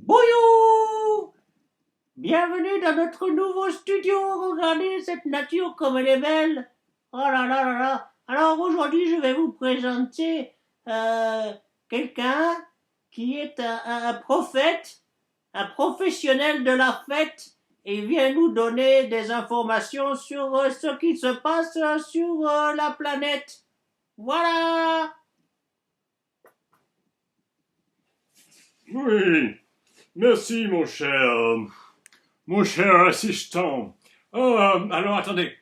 Bonjour! Bienvenue dans notre nouveau studio. Regardez cette nature comme elle est belle. Oh là là là là. Alors aujourd'hui, je vais vous présenter quelqu'un qui est un prophète, un professionnel de la fête et il vient nous donner des informations sur ce qui se passe sur la planète. Voilà! Oui, merci mon cher assistant. Oh, alors attendez,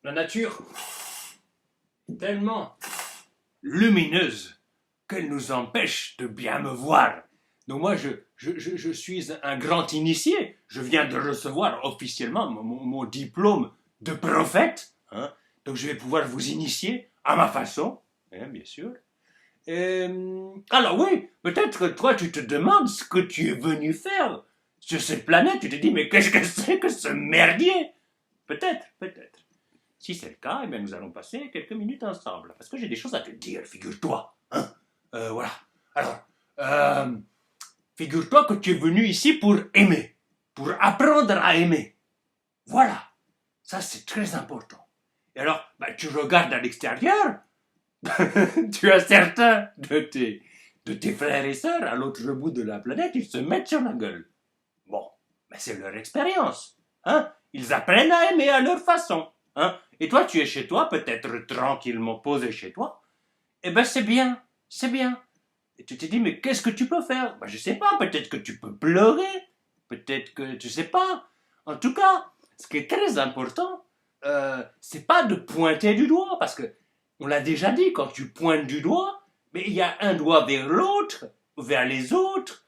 la nature est tellement lumineuse qu'elle nous empêche de bien me voir. Donc moi, je suis un grand initié. Je viens de recevoir officiellement mon diplôme de prophète. Hein. Donc je vais pouvoir vous initier à ma façon, hein, bien sûr. Alors oui, peut-être toi tu te demandes ce que tu es venu faire sur cette planète. Tu te dis mais qu'est-ce que c'est que ce merdier? Peut-être, peut-être. Si c'est le cas, eh bien nous allons passer quelques minutes ensemble. Parce que j'ai des choses à te dire, figure-toi. Hein voilà. Alors, figure-toi que tu es venu ici pour aimer. Pour apprendre à aimer. Voilà. Ça c'est très important. Et alors, tu regardes à l'extérieur. Tu as certains de tes frères et sœurs à l'autre bout de la planète, ils se mettent sur la gueule. Bon, mais c'est leur expérience. Hein? Ils apprennent à aimer à leur façon. Hein? Et toi, tu es chez toi, peut-être tranquillement posé chez toi. Eh ben, c'est bien, c'est bien. Et tu te dis, mais qu'est-ce que tu peux faire? Je sais pas, peut-être que tu peux pleurer. Peut-être que, tu sais pas. En tout cas, ce qui est très important, c'est pas de pointer du doigt, parce que on l'a déjà dit, quand tu pointes du doigt, mais il y a un doigt vers l'autre, vers les autres,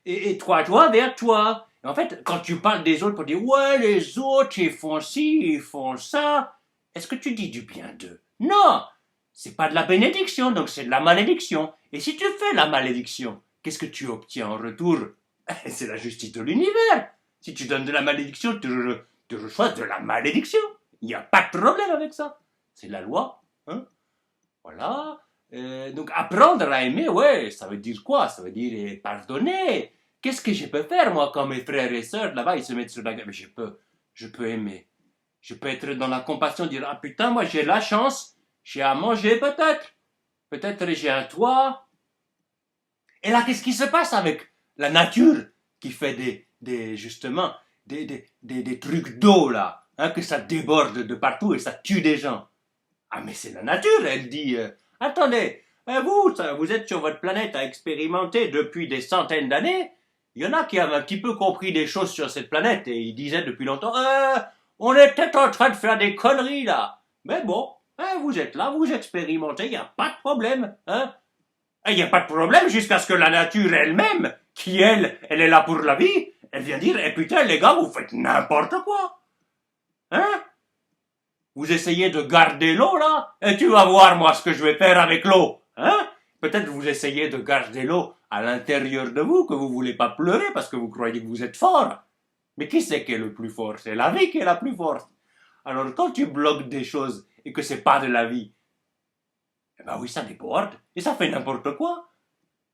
et trois doigts vers toi. Et en fait, quand tu parles des autres pour dire ouais, les autres, ils font ci, ils font ça, est-ce que tu dis du bien d'eux? Non! C'est pas de la bénédiction, donc c'est de la malédiction. Et si tu fais la malédiction, qu'est-ce que tu obtiens en retour? C'est la justice de l'univers. Si tu donnes de la malédiction, tu reçois de la malédiction. Il n'y a pas de problème avec ça. C'est la loi. Hein? Voilà. Donc apprendre à aimer, ouais, ça veut dire quoi? Ça veut dire pardonner. Qu'est-ce que je peux faire, moi, quand mes frères et sœurs, là-bas, ils se mettent sur la gueule? Mais je peux aimer. Je peux être dans la compassion, dire, ah putain, moi j'ai la chance, j'ai à manger peut-être. Peut-être j'ai un toit. Et là, qu'est-ce qui se passe avec la nature qui fait justement, des trucs d'eau, là, hein, que ça déborde de partout et ça tue des gens? Ah, mais c'est la nature, elle dit. Attendez, vous êtes sur votre planète à expérimenter depuis des centaines d'années. Il y en a qui ont un petit peu compris des choses sur cette planète et ils disaient depuis longtemps, on est peut-être en train de faire des conneries là. Mais bon, vous êtes là, vous expérimentez, il n'y a pas de problème. Hein. Il n'y a pas de problème jusqu'à ce que la nature elle-même, qui elle est là pour la vie, elle vient dire, putain les gars, vous faites n'importe quoi. Hein? Vous essayez de garder l'eau, là, et tu vas voir, moi, ce que je vais faire avec l'eau. Hein? Peut-être vous essayez de garder l'eau à l'intérieur de vous, que vous voulez pas pleurer parce que vous croyez que vous êtes fort. Mais qui c'est qui est le plus fort? C'est la vie qui est la plus forte. Alors, quand tu bloques des choses et que c'est pas de la vie, eh ben oui, ça déborde, et ça fait n'importe quoi.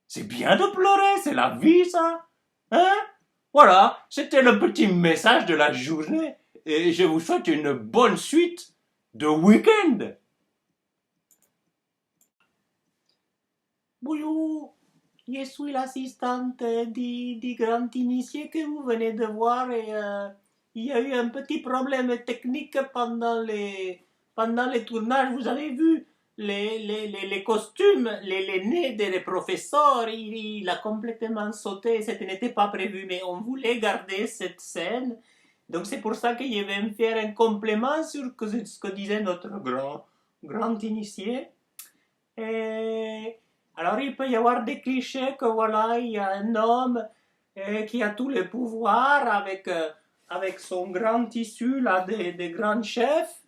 C'est bien de pleurer, c'est la vie, ça. Hein? Voilà, c'était le petit message de la journée, et je vous souhaite une bonne suite de week-end. Bonjour, je suis l'assistante du grand initié que vous venez de voir et il y a eu un petit problème technique pendant les tournages. Vous avez vu les costumes, les nez des professeurs, il a complètement sauté, ce n'était pas prévu, mais on voulait garder cette scène. Donc c'est pour ça que je vais me faire un complément sur ce que disait notre grand initié. Et alors il peut y avoir des clichés que voilà, il y a un homme qui a tous les pouvoirs avec son grand tissu là des grands chefs.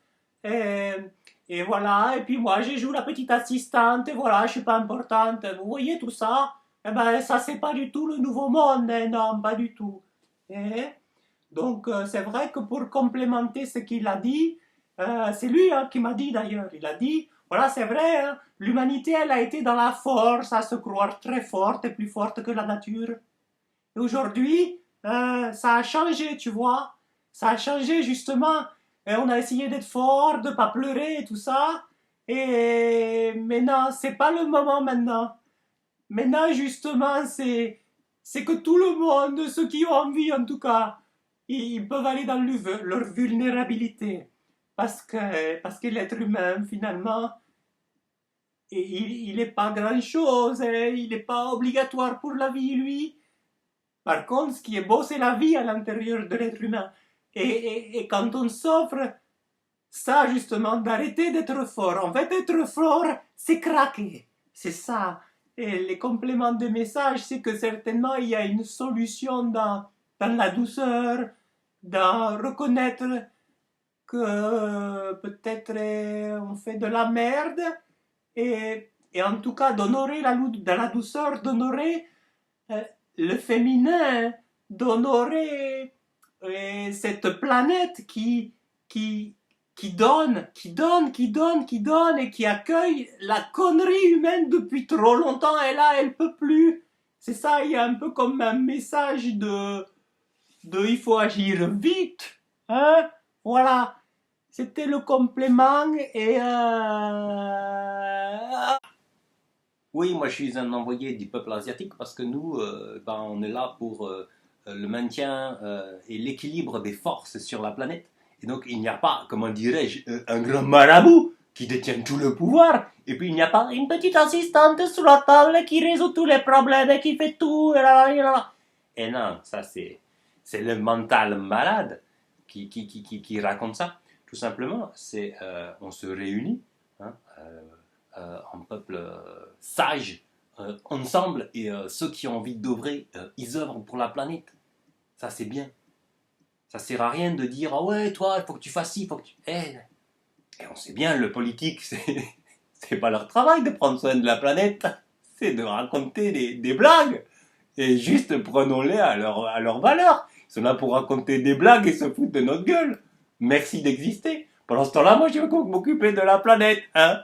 Et voilà, et puis moi je joue la petite assistante, et voilà, je suis pas importante. Vous voyez tout ça? Eh ben ça c'est pas du tout le nouveau monde, hein, non, pas du tout. Donc c'est vrai que pour complémenter ce qu'il a dit, c'est lui hein, qui m'a dit d'ailleurs, il a dit, voilà c'est vrai, hein, l'humanité elle a été dans la force, à se croire très forte et plus forte que la nature. Et aujourd'hui, ça a changé, tu vois. Ça a changé justement. Et on a essayé d'être fort, de pas pleurer et tout ça. Et maintenant, c'est pas le moment maintenant. Maintenant, justement, c'est que tout le monde, ceux qui ont envie en tout cas, ils peuvent aller dans leur vulnérabilité. Parce que l'être humain, finalement, il n'est pas grand-chose, hein, il n'est pas obligatoire pour la vie, lui. Par contre, ce qui est beau, c'est la vie à l'intérieur de l'être humain. Et quand on s'offre ça, justement, d'arrêter d'être fort. En fait, être fort, c'est craquer. C'est ça. Et les compléments de message, c'est que certainement, il y a une solution dans la douceur, dans reconnaître que peut-être on fait de la merde, et en tout cas d'honorer dans la douceur, d'honorer euh, le féminin, d'honorer cette planète qui donne, qui donne et qui accueille la connerie humaine depuis trop longtemps, et là elle peut plus. C'est ça, il y a un peu comme un message de il faut agir vite, hein, voilà. C'était le complément et Oui, moi je suis un envoyé du peuple asiatique parce que nous, on est là pour le maintien et l'équilibre des forces sur la planète. Et donc il n'y a pas, comment dirais-je, un grand marabout qui détient tout le pouvoir. Et puis il n'y a pas une petite assistante sous la table qui résout tous les problèmes et qui fait tout. Et non, ça c'est le mental malade qui raconte ça. Tout simplement, c'est on se réunit, hein, en peuple sage, ensemble, et ceux qui ont envie d'œuvrer, ils œuvrent pour la planète. Ça, c'est bien. Ça sert à rien de dire ah ouais, toi, il faut que tu fasses ci, il faut que tu. Et on sait bien, le politique, c'est pas leur travail de prendre soin de la planète, c'est de raconter des blagues. Et juste prenons-les à leur valeur. Ils sont là pour raconter des blagues et se foutre de notre gueule. Merci d'exister. Pendant ce temps-là, moi, je vais m'occuper de la planète, hein.